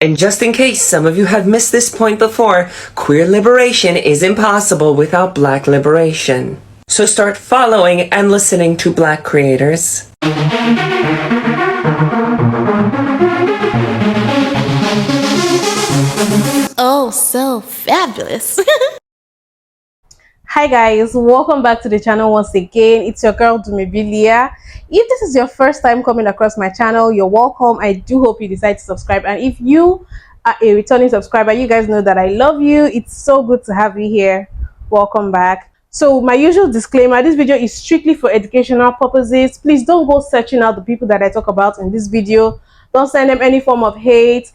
And just in case some of you have missed this point before, queer liberation is impossible without Black liberation. So start following and listening to Black creators. Oh, so fabulous. Hi guys, welcome back to the channel once again. It's your girl Dumebi. If this is your first time coming across my channel, you're welcome. I do hope you decide to subscribe, and if you are a returning subscriber, you guys know that I love you. It's so good to have you here. Welcome back. So my usual disclaimer, this video is strictly for educational purposes. Please don't go searching out the people that I talk about in this video. Don't send them any form of hate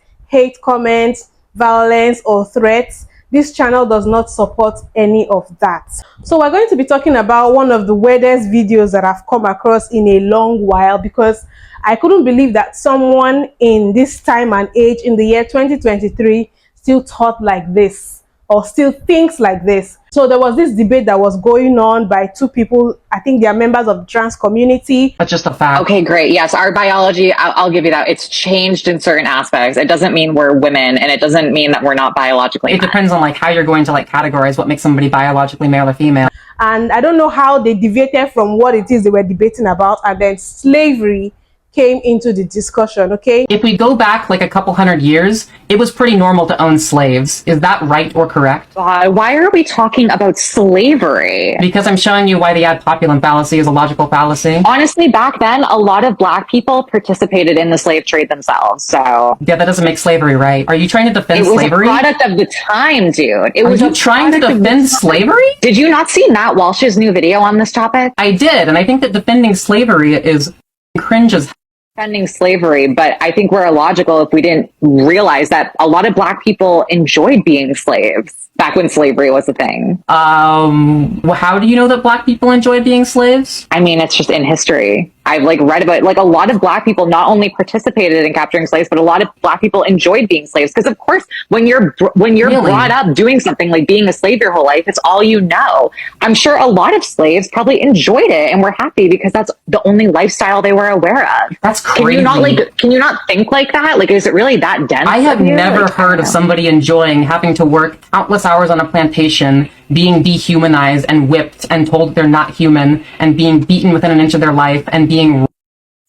comments, violence, or threats. This channel does not support any of that. So we're going to be talking about one of the weirdest videos that I've come across in a long while, because I couldn't believe that someone in this time and age, in the year 2023, still thought like this or still thinks like this. So there was this debate that was going on by two people. I think they are members of the trans community. That's just a fact. Okay, great. Yes, our biology, I'll give you that. It's changed in certain aspects. It doesn't mean we're women, and it doesn't mean that we're not biologically It men. depends on like how you're going to like categorize what makes somebody biologically male or female. And I don't know how they deviated from what it is they were debating about, and then slavery came into the discussion. Okay, If we go back like a couple hundred years, it was pretty normal to own slaves. Is that right or correct? Why are we talking about slavery? Because I'm showing you why the ad populum fallacy is a logical fallacy. Honestly, back then, a lot of Black people participated in the slave trade themselves, so... Yeah, that doesn't make slavery right. Are you trying to defend It was slavery? a product of the time, dude. It Are was you trying to defend slavery? Did you not see Matt Walsh's new video on this topic? I did, and I think that defending slavery is cringe as Defending slavery, but I think we're illogical if we didn't realize that a lot of Black people enjoyed being slaves back when slavery was a thing. well, how do you know that Black people enjoy being slaves? I mean, it's just in history. I've like read about like a lot of Black people not only participated in capturing slaves, but a lot of Black people enjoyed being slaves. Because of course, when you're Really? brought up doing something like being a slave your whole life, it's all you know. I'm sure a lot of slaves probably enjoyed it and were happy because that's the only lifestyle they were aware of. That's crazy. Can you not think like that? Like, is it really that dense? I have of you? never Like, heard of somebody enjoying having to work countless hours on a plantation, being dehumanized and whipped and told that they're not human, and being beaten within an inch of their life, and being...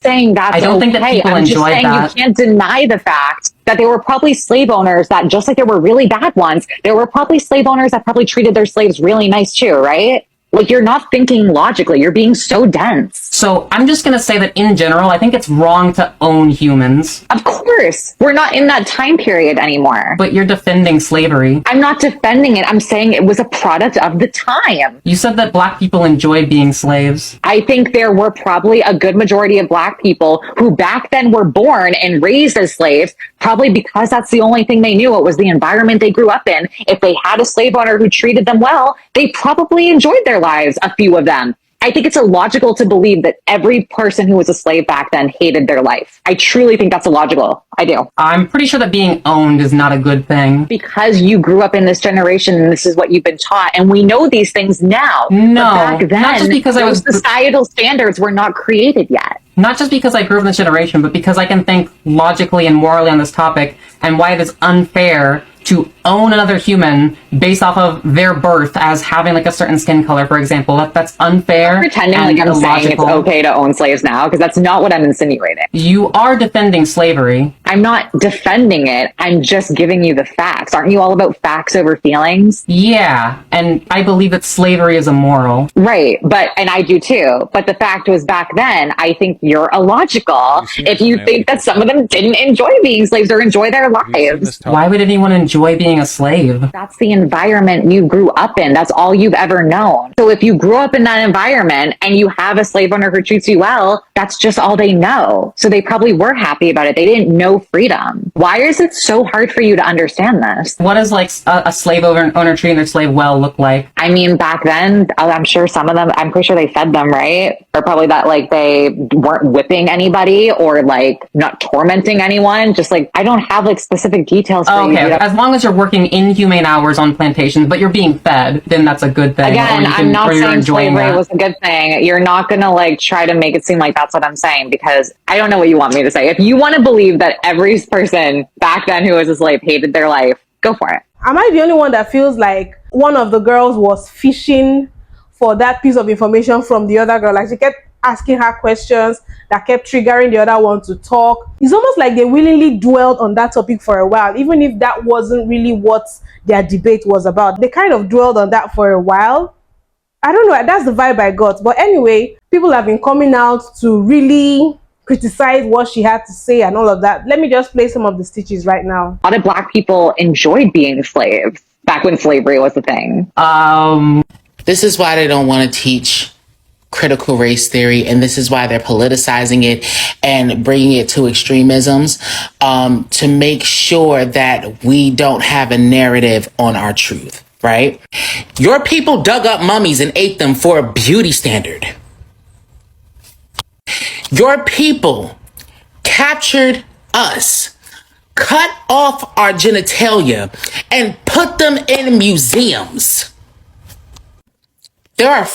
saying that's I don't think that okay. people I'm just enjoy saying that. You can't deny the fact that there were probably slave owners that, just like there were really bad ones, there were probably slave owners that probably treated their slaves really nice too, right? Like, you're not thinking logically. You're being so dense. So I'm just going to say that in general, I think it's wrong to own humans. Of course, we're not in that time period anymore. But you're defending slavery. I'm not defending it. I'm saying it was a product of the time. You said that Black people enjoy being slaves. I think there were probably a good majority of Black people who back then were born and raised as slaves, probably because that's the only thing they knew. It was the environment they grew up in. If they had a slave owner who treated them well, they probably enjoyed their lives, a few of them. I think it's illogical to believe that every person who was a slave back then hated their life. I truly think that's illogical. I do. I'm pretty sure that being owned is not a good thing. Because you grew up in this generation and this is what you've been taught, and we know these things now. No, but back then, not just because I was... societal standards were not created yet. Not just because I grew up in this generation, but because I can think logically and morally on this topic, and why it is unfair to own another human based off of their birth as having like a certain skin color, for example. That's unfair. I'm pretending and like I'm saying it's illogical. okay to own slaves now, because that's not what I'm insinuating. You are defending slavery. I'm not defending it. I'm just giving you the facts. Aren't you all about facts over feelings? Yeah, and I believe that slavery is immoral. Right, and I do too. But the fact was, back then, I think you're illogical if you think that some of them didn't enjoy being slaves or enjoy their lives. Why would anyone enjoy being a slave? That's the environment you grew up in. That's all you've ever known. So if you grew up in that environment and you have a slave owner who treats you well, that's just all they know. So they probably were happy about it. They didn't know freedom. Why is it so hard for you to understand this? What does like a slave owner treating their slave well look like? I mean, back then, I'm sure some of them, I'm pretty sure they fed them, right? Or probably that like they weren't whipping anybody or like not tormenting anyone. Just like, I don't have like specific details for you. Okay, as long as you're working inhumane hours on plantations, but you're being fed, then that's a good thing. Again, I'm not saying slavery was a good thing. You're not going to like try to make it seem like that's what I'm saying, because I don't know what you want me to say. If you want to believe that every person back then who was a slave hated their life, go for it. Am I the only one that feels like one of the girls was fishing for that piece of information from the other girl? Like, she kept asking her questions that kept triggering the other one to talk. It's almost like they willingly dwelled on that topic for a while, even if that wasn't really what their debate was about. They kind of dwelled on that for a while. I don't know, that's the vibe I got. But anyway, people have been coming out to really criticize what she had to say and all of that. Let me just play some of the stitches right now. A lot of Black people enjoyed being slaves back when slavery was a thing. This is why they don't want to teach critical race theory, and this is why they're politicizing it and bringing it to extremisms, to make sure that we don't have a narrative on our truth, right? Your people dug up mummies and ate them for a beauty standard. Your people captured us, cut off our genitalia, and put them in museums. There are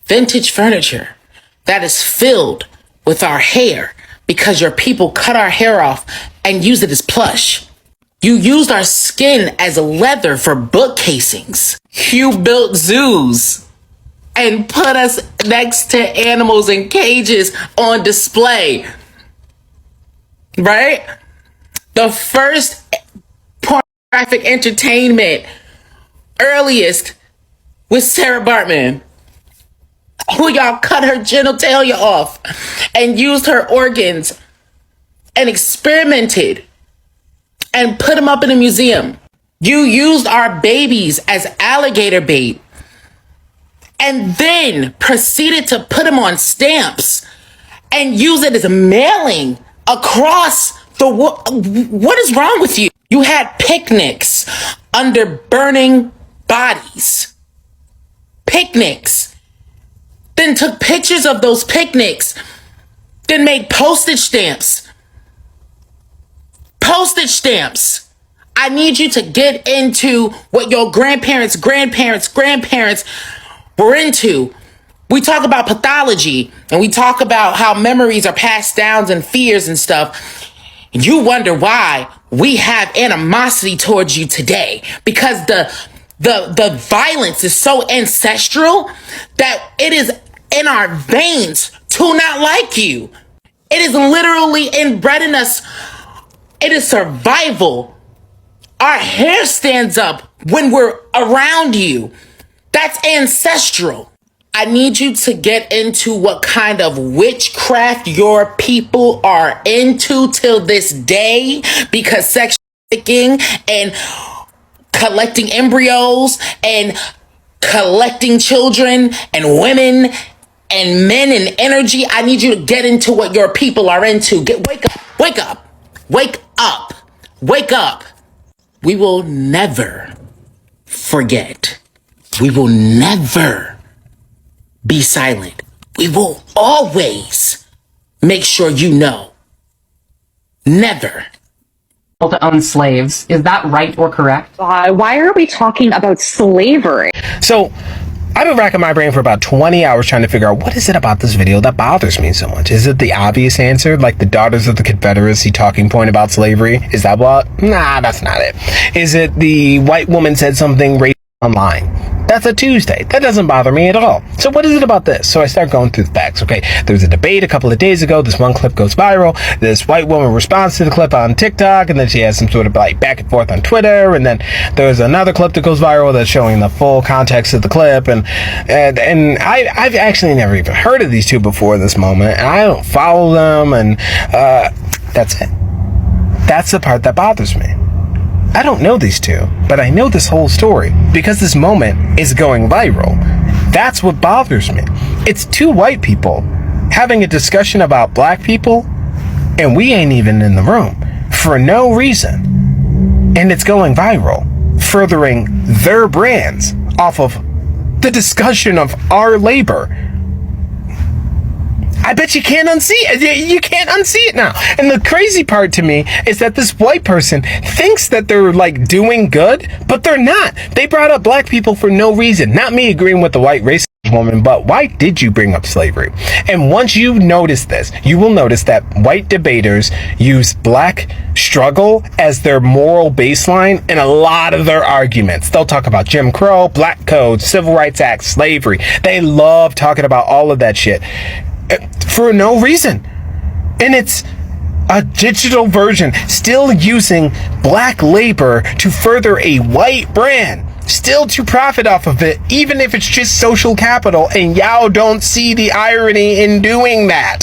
vintage furniture that is filled with our hair because your people cut our hair off and use it as plush. You used our skin as leather for book casings. You built zoos and put us next to animals in cages on display. Right? The first pornographic entertainment, earliest, with Sarah Bartman, who y'all cut her genitalia off and used her organs and experimented and put them up in a museum. You used our babies as alligator bait and then proceeded to put them on stamps and use it as mailing across the world. What is wrong with you? You had picnics under burning bodies. Picnics. Then took pictures of those picnics. Then made postage stamps. Postage stamps. I need you to get into what your grandparents were into. We talk about pathology and we talk about how memories are passed down and fears and stuff. You wonder why we have animosity towards you today, because the violence is so ancestral that it is in our veins to not like you. It is literally inbred in us. It is survival. Our hair stands up when we're around you. That's ancestral. I need you to get into what kind of witchcraft your people are into till this day, because sex trafficking and collecting embryos and collecting children and women and men and energy. I need you to get into what your people are into. Wake up, wake up, wake up, wake up. We will never forget. We will never be silent. We will always make sure you know. Never. To own slaves. Is that right or correct? Why are we talking about slavery? So I've been racking my brain for about 20 hours trying to figure out what is it about this video that bothers me so much. Is it the obvious answer, like the Daughters of the Confederacy talking point about slavery? Is that what? Nah, that's not it. Is it the white woman said something racist online? That's a Tuesday. That doesn't bother me at all. So what is it about this? So I start going through the facts. Okay, there was a debate a couple of days ago. This one clip goes viral. This white woman responds to the clip on TikTok, and then she has some sort of like back and forth on Twitter. And then there's another clip that goes viral that's showing the full context of the clip. And I've actually never even heard of these two before this moment, and I don't follow them. And that's it. That's the part that bothers me. I don't know these two, but I know this whole story because this moment is going viral. That's what bothers me. It's two white people having a discussion about black people, and we ain't even in the room for no reason. And it's going viral, furthering their brands off of the discussion of our labor. I bet you can't unsee it. You can't unsee it now. And the crazy part to me is that this white person thinks that they're like doing good, but they're not. They brought up black people for no reason. Not me agreeing with the white racist woman, but why did you bring up slavery? And once you notice this, you will notice that white debaters use black struggle as their moral baseline in a lot of their arguments. They'll talk about Jim Crow, Black Code, Civil Rights Act, slavery. They love talking about all of that shit for no reason. And it's a digital version still using black labor to further a white brand, still to profit off of it, even if it's just social capital, and y'all don't see the irony in doing that.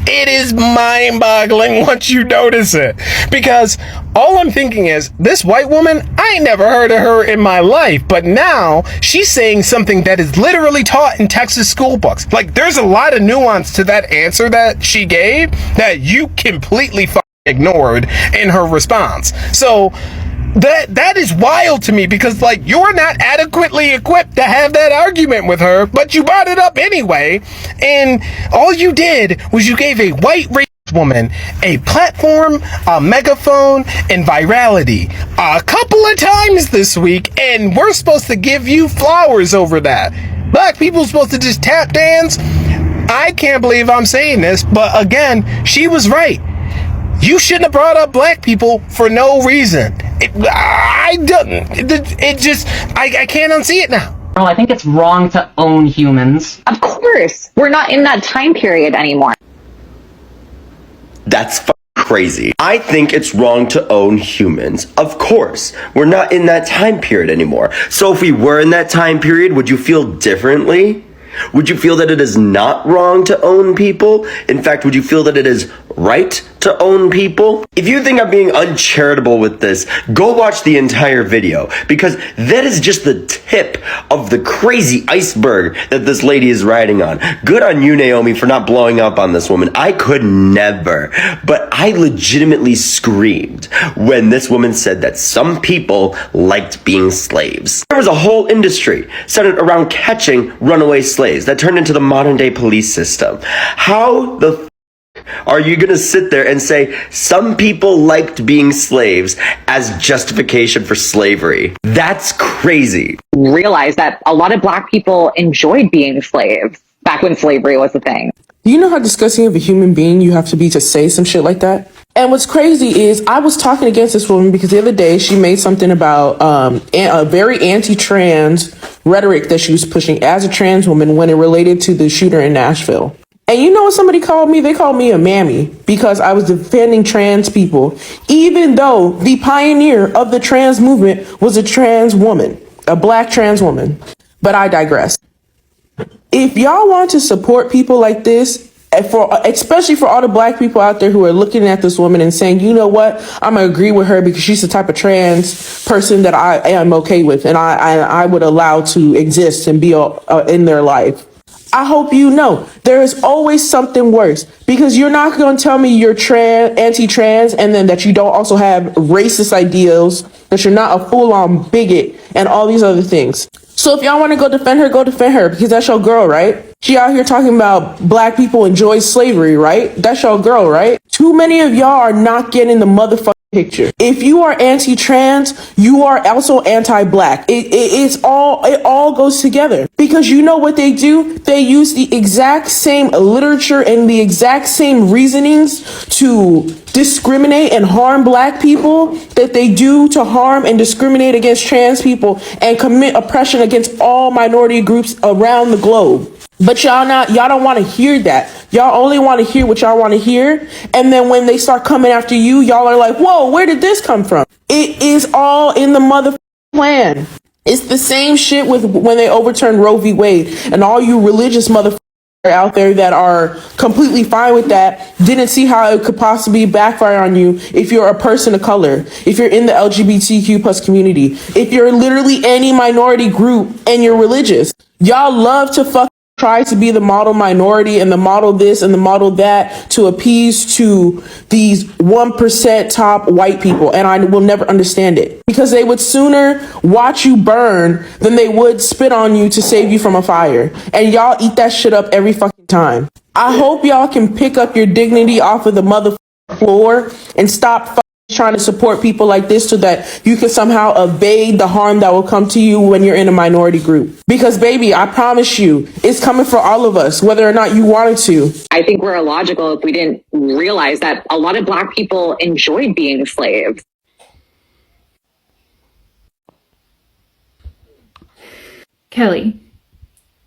It is mind-boggling once you notice it, because all I'm thinking is, this white woman, I ain't never heard of her in my life, but now she's saying something that is literally taught in Texas school books. Like, there's a lot of nuance to that answer that she gave that you completely ignored in her response. So that is wild to me, because like, you're not adequately equipped to have that argument with her, but you brought it up anyway, and all you did was you gave a white racist woman a platform, a megaphone, and virality a couple of times this week, and we're supposed to give you flowers over that. Black people supposed to just tap dance. I can't believe I'm saying this, but again, she was right. You shouldn't have brought up black people for no reason. I can't unsee it now. Well, I think it's wrong to own humans. Of course. We're not in that time period anymore. That's crazy. I think it's wrong to own humans. Of course, we're not in that time period anymore. So if we were in that time period, would you feel differently? Would you feel that it is not wrong to own people? In fact, would you feel that it is right to own people? If you think I'm being uncharitable with this, go watch the entire video, because that is just the tip of the crazy iceberg that this lady is riding on. Good on you, Naomi, for not blowing up on this woman. I could never, but I legitimately screamed when this woman said that some people liked being slaves. There was a whole industry centered around catching runaway slaves that turned into the modern day police system. How the are you gonna sit there and say some people liked being slaves as justification for slavery? That's crazy. Realize that a lot of black people enjoyed being slaves back when slavery was a thing. Do you know how disgusting of a human being you have to be to say some shit like that? And what's crazy is I was talking against this woman because the other day she made something about a very anti-trans rhetoric that she was pushing as a trans woman when it related to the shooter in Nashville. And you know what somebody called me? They called me a mammy because I was defending trans people, even though the pioneer of the trans movement was a trans woman, a black trans woman. But I digress. If y'all want to support people like this, especially for all the black people out there who are looking at this woman and saying, you know what, I'm gonna agree with her because she's the type of trans person that I am okay with and I would allow to exist and be in their life. I hope you know there is always something worse, because you're not going to tell me you're anti-trans and then that you don't also have racist ideals, that you're not a full-on bigot and all these other things. So if y'all want to go defend her because that's your girl, right? She out here talking about black people enjoy slavery, right? That's your girl, right? Too many of y'all are not getting the motherfucking picture. If you are anti-trans, you are also anti-black. It all goes together, because you know what they do? They use the exact same literature and the exact same reasonings to discriminate and harm black people that they do to harm and discriminate against trans people and commit oppression against all minority groups around the globe. But y'all don't want to hear that. Y'all only want to hear what y'all want to hear. And then when they start coming after you, y'all are like, whoa, where did this come from? It is all in the motherfucking plan. It's the same shit with when they overturned Roe v. Wade, and all you religious motherfuckers out there that are completely fine with that didn't see how it could possibly backfire on you if you're a person of color, if you're in the LGBTQ plus community, if you're literally any minority group and you're religious. Y'all love to fuck try to be the model minority and the model this and the model that to appease to these 1% top white people. And I will never understand it because they would sooner watch you burn than they would spit on you to save you from a fire. And y'all eat that shit up every fucking time. I hope y'all can pick up your dignity off of the mother floor and stop trying to support people like this so that you can somehow evade the harm that will come to you when you're in a minority group. Because baby, I promise you, it's coming for all of us, whether or not you wanted to. I think we're illogical if we didn't realize that a lot of Black people enjoyed being slaves. Kelly.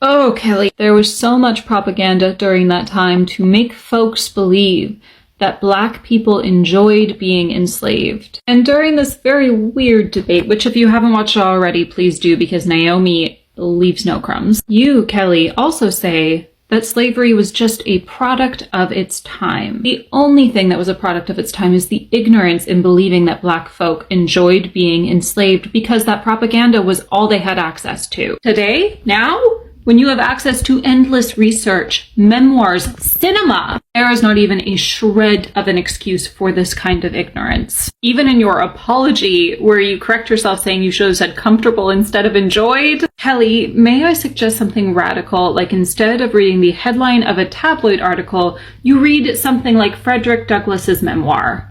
Oh, Kelly. There was so much propaganda during that time to make folks believe that Black people enjoyed being enslaved. And during this very weird debate, which if you haven't watched it already, please do, because Naomi leaves no crumbs. You, Kelly, also say that slavery was just a product of its time. The only thing that was a product of its time is the ignorance in believing that Black folk enjoyed being enslaved because that propaganda was all they had access to. Today, now, when you have access to endless research, memoirs, cinema, there is not even a shred of an excuse for this kind of ignorance. Even in your apology, where you correct yourself saying you should have said comfortable instead of enjoyed. Kelly, may I suggest something radical? Like instead of reading the headline of a tabloid article, you read something like Frederick Douglass's memoir.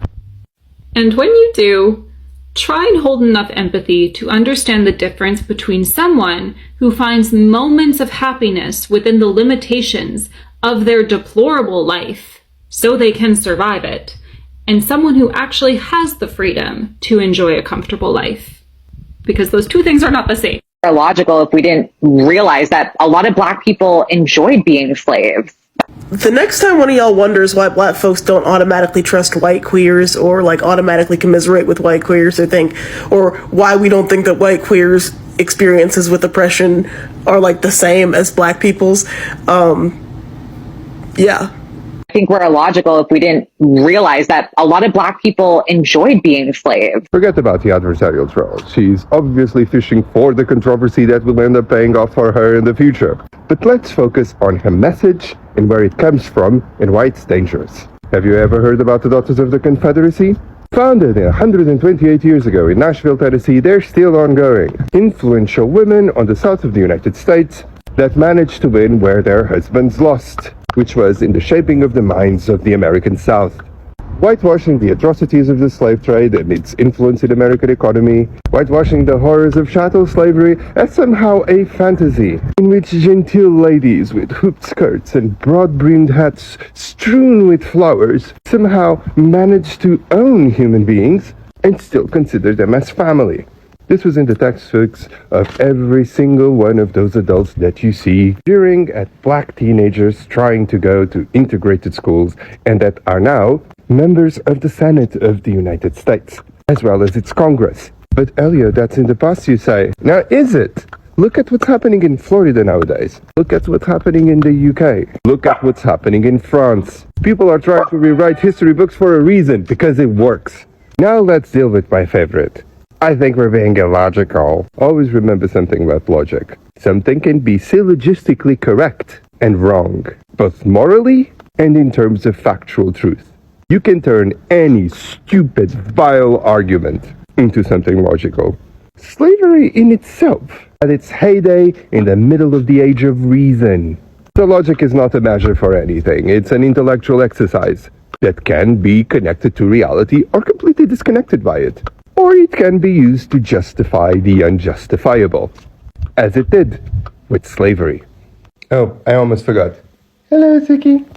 And when you do, try and hold enough empathy to understand the difference between someone who finds moments of happiness within the limitations of their deplorable life so they can survive it, and someone who actually has the freedom to enjoy a comfortable life. Because those two things are not the same. Illogical if we didn't realize that a lot of Black people enjoyed being slaves. The next time one of y'all wonders why Black folks don't automatically trust white queers or like automatically commiserate with white queers or why we don't think that white queers experiences with oppression are like the same as Black people's, yeah. I think we're illogical if we didn't realize that a lot of Black people enjoyed being slaves. Forget about the adversarial troll. She's obviously fishing for the controversy that will end up paying off for her in the future. But let's focus on her message and where it comes from and why it's dangerous. Have you ever heard about the Daughters of the Confederacy? Founded 128 years ago in Nashville, Tennessee, they're still ongoing. Influential women on the south of the United States that managed to win where their husbands lost, which was in the shaping of the minds of the American South. Whitewashing the atrocities of the slave trade and its influence in the American economy, whitewashing the horrors of chattel slavery as somehow a fantasy in which genteel ladies with hooped skirts and broad-brimmed hats strewn with flowers somehow managed to own human beings and still consider them as family. This was in the textbooks of every single one of those adults that you see jeering at Black teenagers trying to go to integrated schools and that are now members of the Senate of the United States, as well as its Congress. But Elliot, that's in the past, you say. Now is it? Look at what's happening in Florida nowadays. Look at what's happening in the UK. Look at what's happening in France. People are trying to rewrite history books for a reason, because it works. Now let's deal with my favorite. I think we're being illogical. Always remember something about logic. Something can be syllogistically correct and wrong, both morally and in terms of factual truth. You can turn any stupid, vile argument into something logical. Slavery in itself, at its heyday in the middle of the age of reason. So logic is not a measure for anything. It's an intellectual exercise that can be connected to reality or completely disconnected by it. Or it can be used to justify the unjustifiable, as it did with slavery. Oh, I almost forgot. Hello, Ziki.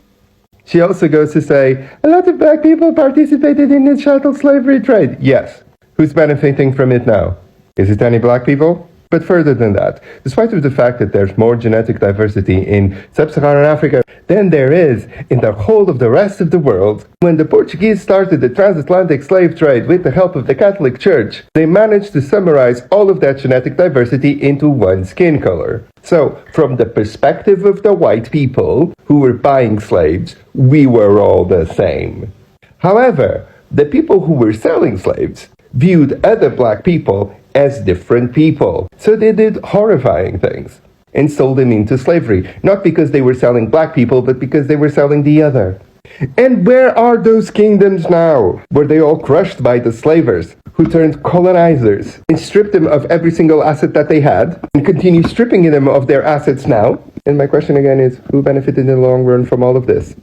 She also goes to say, a lot of Black people participated in the chattel slavery trade. Yes. Who's benefiting from it now? Is it any Black people? But further than that, despite of the fact that there's more genetic diversity in sub-Saharan Africa than there is in the whole of the rest of the world, when the Portuguese started the transatlantic slave trade with the help of the Catholic Church, they managed to summarize all of that genetic diversity into one skin color. So, from the perspective of the white people who were buying slaves, we were all the same. However, the people who were selling slaves viewed other Black people as different people. So they did horrifying things. and sold them into slavery, not because they were selling black people, but because they were selling the other. And where are those kingdoms now? Were they all crushed by the slavers, who turned colonizers and stripped them of every single asset that they had, and continue stripping them of their assets now? And my question again is, who benefited in the long run from all of this?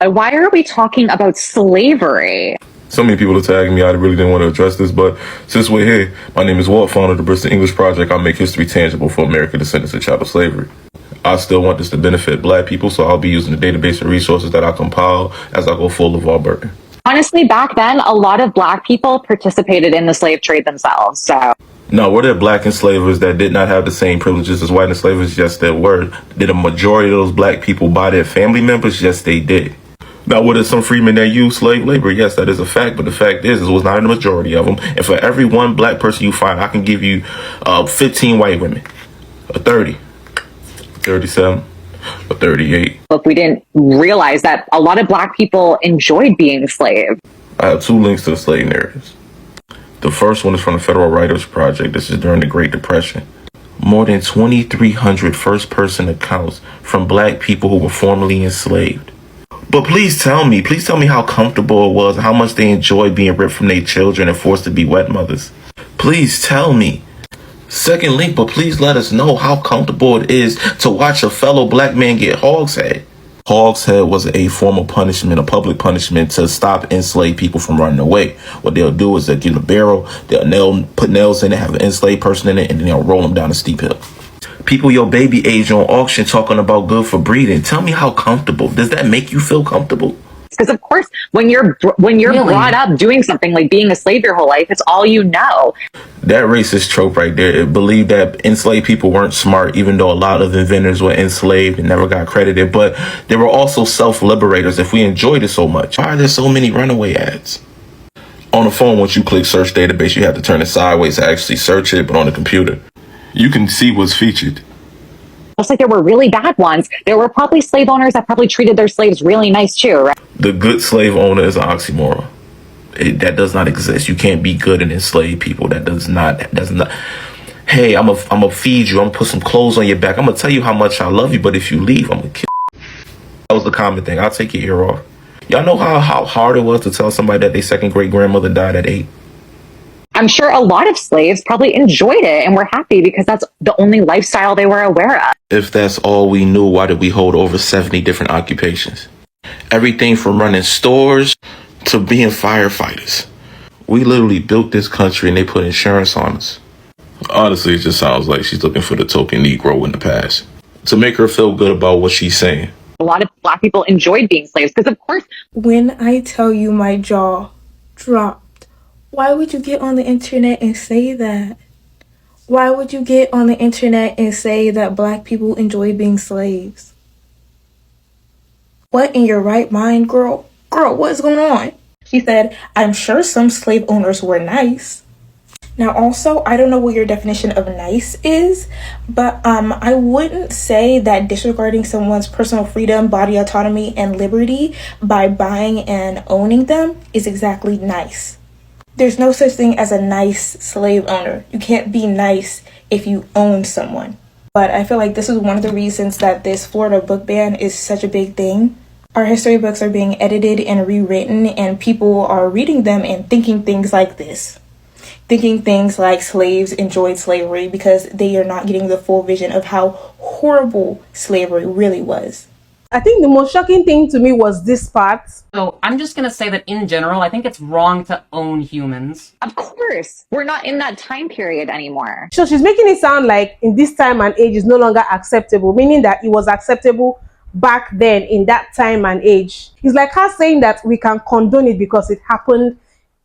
Why are we talking about slavery? So many people are tagging me. I really didn't want to address this, but since we're here, my name is Walt, founder of the Bristol English Project. I'll make history tangible for American descendants of chattel slavery. I still want this to benefit black people, so I'll be using the database of resources that I compile as I go full of our burden. Honestly, back then, a lot of black people participated in the slave trade themselves, so... No, were there black enslavers that did not have the same privileges as white enslavers? Yes, there were. Did a majority of those black people buy their family members? Yes, they did. Now, were there some freemen that used slave labor? Yes, that is a fact. But the fact is, it was not a majority of them. And for every one black person you find, I can give you 15 white women, a 30, 37, a 38. Look, we didn't realize that a lot of black people enjoyed being enslaved. I have two links to the slave narratives. The first one is from the Federal Writers Project. This is during the Great Depression. More than 2,300 first-person accounts from black people who were formerly enslaved. But please tell me how comfortable it was and how much they enjoyed being ripped from their children and forced to be wet mothers. Please tell me. Second link, but please let us know how comfortable it is to watch a fellow black man get hog's head. Hog's head was a form of punishment, a public punishment to stop enslaved people from running away. What they'll do is they'll get a barrel, they'll put nails in it, have an enslaved person in it, and then they'll roll them down a steep hill. People your baby age on auction talking about good for breeding. Tell me how comfortable. Does that make you feel comfortable? Because of course, when you're really? Brought up doing something like being a slave your whole life, it's all you know. That racist trope right there. It believed that enslaved people weren't smart, even though a lot of inventors were enslaved and never got credited. But they were also self-liberators. If we enjoyed it so much, why are there so many runaway ads? On the phone, once you click search database, you have to turn it sideways to actually search it. But on the computer, you can see what's featured. Just like there were really bad ones, there were probably slave owners that probably treated their slaves really nice too, right? The good slave owner is an oxymoron. That does not exist. You can't be good and enslave people. That does not. Hey, I'm gonna feed you. I'm gonna put some clothes on your back. I'm gonna tell you how much I love you, but if you leave, I'm gonna kill you. That was the common thing. I'll take your ear off. Y'all know how hard it was to tell somebody that their second great grandmother died at 8? I'm sure a lot of slaves probably enjoyed it and were happy because that's the only lifestyle they were aware of. If that's all we knew, why did we hold over 70 different occupations? Everything from running stores to being firefighters. We literally built this country and they put insurance on us. Honestly, it just sounds like she's looking for the token Negro in the past to make her feel good about what she's saying. A lot of black people enjoyed being slaves because, of course, when I tell you my jaw dropped, why would you get on the internet and say that? Why would you get on the internet and say that black people enjoy being slaves? What in your right mind, girl? Girl, what's going on? She said, I'm sure some slave owners were nice. Now also, I don't know what your definition of nice is, but I wouldn't say that disregarding someone's personal freedom, body autonomy, and liberty by buying and owning them is exactly nice. There's no such thing as a nice slave owner. You can't be nice if you own someone. But I feel like this is one of the reasons that this Florida book ban is such a big thing. Our history books are being edited and rewritten, and people are reading them and thinking things like this. Thinking things like slaves enjoyed slavery because they are not getting the full vision of how horrible slavery really was. I think the most shocking thing to me was this part. So I'm just going to say that in general, I think it's wrong to own humans. Of course, we're not in that time period anymore. So she's making it sound like in this time and age is no longer acceptable, meaning that it was acceptable back then in that time and age. It's like her saying that we can condone it because it happened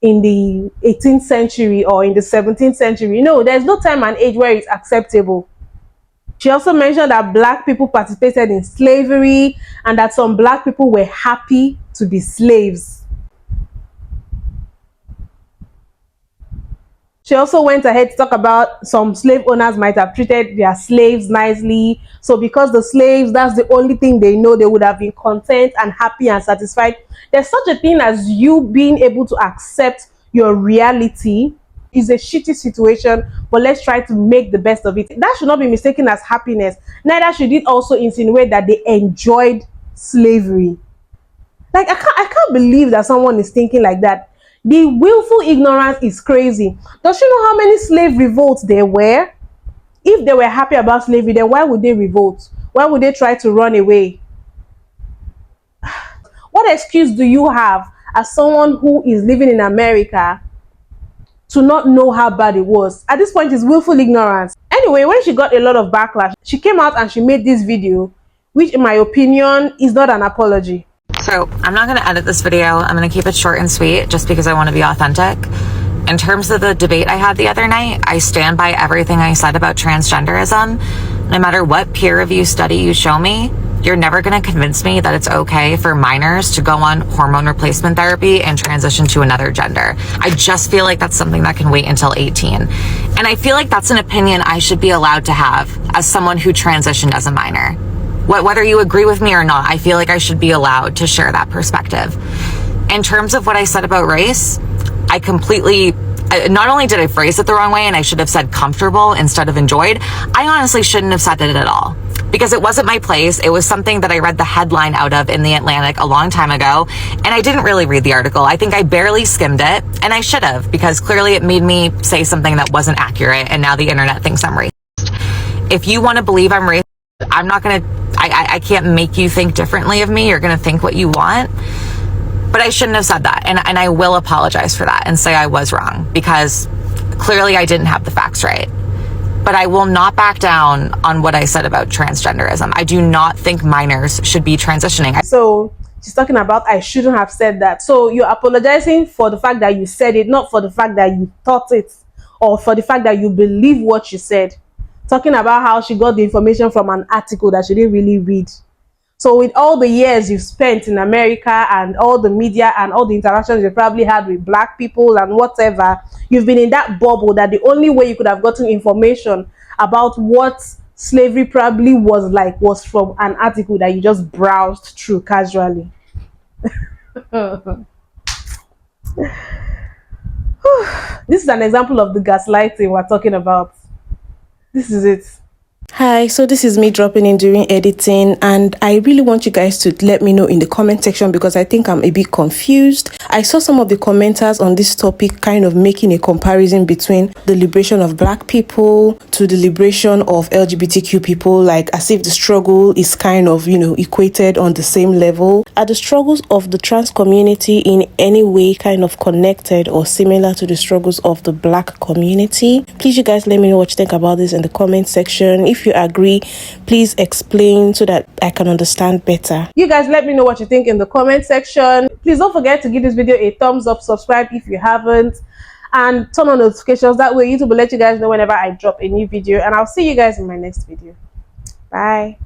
in the 18th century or in the 17th century. No, there's no time and age where it's acceptable. She also mentioned that black people participated in slavery and that some black people were happy to be slaves. She also went ahead to talk about some slave owners might have treated their slaves nicely. So because the slaves, that's the only thing they know, they would have been content and happy and satisfied. There's such a thing as you being able to accept your reality is a shitty situation, but let's try to make the best of it. That should not be mistaken as happiness. Neither should it also insinuate that they enjoyed slavery. Like, I can't believe that someone is thinking like that. The willful ignorance is crazy. Does she know how many slave revolts there were? If they were happy about slavery, then why would they revolt? Why would they try to run away? What excuse do you have as someone who is living in America to not know how bad it was? At this point, it's willful ignorance. Anyway, when she got a lot of backlash, she came out and she made this video, which in my opinion is not an apology. So I'm not going to edit this video. I'm going to keep it short and sweet just because I want to be authentic. In terms of the debate I had the other night, I stand by everything I said about transgenderism. No matter what peer review study you show me, you're never going to convince me that it's okay for minors to go on hormone replacement therapy and transition to another gender. I just feel like that's something that can wait until 18. And I feel like that's an opinion I should be allowed to have as someone who transitioned as a minor. Whether you agree with me or not, I feel like I should be allowed to share that perspective. In terms of what I said about race, I completely, not only did I phrase it the wrong way and I should have said comfortable instead of enjoyed, I honestly shouldn't have said it at all because it wasn't my place. It was something that I read the headline out of in The Atlantic a long time ago, and I didn't really read the article. I think I barely skimmed it, and I should have because clearly it made me say something that wasn't accurate, and now the internet thinks I'm racist. If you want to believe I'm racist, I'm not going to, I can't make you think differently of me. You're going to think what you want. But I shouldn't have said that. And I will apologize for that and say I was wrong because clearly I didn't have the facts right. But I will not back down on what I said about transgenderism. I do not think minors should be transitioning. So she's talking about I shouldn't have said that. So you're apologizing for the fact that you said it, not for the fact that you thought it or for the fact that you believe what you said. Talking about how she got the information from an article that she didn't really read. So with all the years you've spent in America and all the media and all the interactions you probably had with black people and whatever, you've been in that bubble that the only way you could have gotten information about what slavery probably was like was from an article that you just browsed through casually. This is an example of the gaslighting we're talking about. This is it. Hi, so this is me dropping in during editing, and I really want you guys to let me know in the comment section because I think I'm a bit confused. I saw some of the commenters on this topic kind of making a comparison between the liberation of black people to the liberation of LGBTQ people, like as if the struggle is kind of, equated on the same level. Are the struggles of the trans community in any way kind of connected or similar to the struggles of the black community? Please, you guys, let me know what you think about this in the comment section. If you agree, please explain so that I can understand better. You guys let me know what you think in the comment section. Please don't forget to give this video a thumbs up, subscribe if you haven't, and turn on notifications. That way YouTube will let you guys know whenever I drop a new video, and I'll see you guys in my next video. Bye.